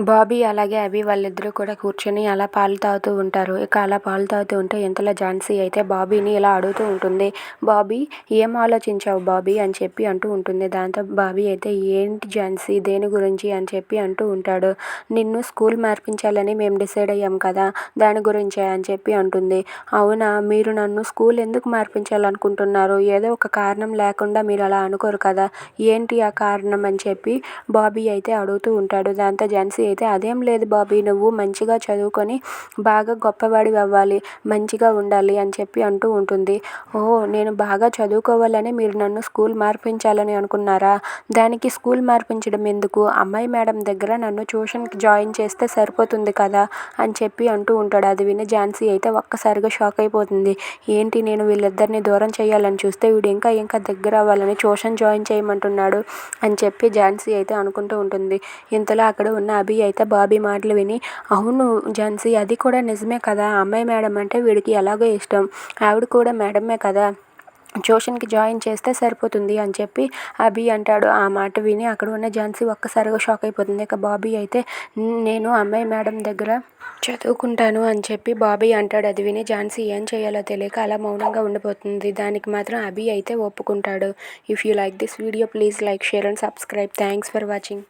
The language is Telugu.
బాబీ అలాగే అభి వాళ్ళిద్దరూ కూడా కూర్చొని అలా పాలు తాగుతూ ఉంటారు. ఇక అలా పాలు తాగుతూ ఉంటే ఇంతలో ఝాన్సీ అయితే బాబీని ఇలా అడుగుతూ ఉంటుంది. బాబీ, ఏం ఆలోచించావు బాబీ అని చెప్పి అంటూ ఉంటుంది. దాంతో బాబీ అయితే ఏంటి ఝాన్సీ దేని గురించి అని చెప్పి అంటూ ఉంటాడు. నిన్ను స్కూల్ మార్పించాలని మేము డిసైడ్ అయ్యాం కదా, దాని గురించే అని చెప్పి అంటుంది. అవునా, మీరు నన్ను స్కూల్ ఎందుకు మార్పించాలనుకుంటున్నారు? ఏదో ఒక కారణం లేకుండా మీరు అలా అనుకోరు కదా, ఏంటి ఆ కారణం అని చెప్పి బాబీ అయితే అడుగుతూ ఉంటాడు. దాంతో ఝాన్సీ అయితే అదేం లేదు బాబీ, నువ్వు మంచిగా చదువుకొని బాగా గొప్పవాడివి అవ్వాలి, మంచిగా ఉండాలి అని చెప్పి అంటూ ఉంటుంది. ఓహో, నేను బాగా చదువుకోవాలని మీరు నన్ను స్కూల్ మార్పించాలని అనుకున్నారా? దానికి స్కూల్ మార్పించడం ఎందుకు, అమ్మాయి మేడం దగ్గర నన్ను ట్యూషన్కి జాయిన్ చేస్తే సరిపోతుంది కదా అని చెప్పి అంటూ ఉంటాడు. అది విని ఝాన్సీ అయితే ఒక్కసారిగా షాక్ అయిపోతుంది. ఏంటి, నేను వీళ్ళిద్దరిని దూరం చేయాలని చూస్తే వీడు ఇంకా ఇంకా దగ్గర అవ్వాలని ట్యూషన్ జాయిన్ చేయమంటున్నాడు అని చెప్పి ఝాన్సీ అయితే అనుకుంటూ ఉంటుంది. ఇంతలో అక్కడ ఉన్న అభి అయితే బాబీ మాటలు విని, అవును ఝాన్సీ, అది కూడా నిజమే కదా, అమ్మాయి మేడం అంటే వీడికి ఎలాగో ఇష్టం, ఆవిడ కూడా మేడమే కదా, ట్యూషన్కి జాయిన్ చేస్తే సరిపోతుంది అని చెప్పి అభి అంటాడు. ఆ మాట విని అక్కడ ఉన్న ఝాన్సీ ఒక్కసారిగా షాక్ అయిపోతుంది. ఇక బాబీ అయితే నేను అమ్మాయి మేడం దగ్గర చదువుకుంటాను అని చెప్పి బాబీ అంటాడు. అది విని ఝాన్సీ ఏం చేయాలో తెలియక అలా మౌనంగా ఉండిపోతుంది. దానికి మాత్రం అభి అయితే ఒప్పుకుంటాడు. If you like this video please like, share and subscribe. Thanks for watching.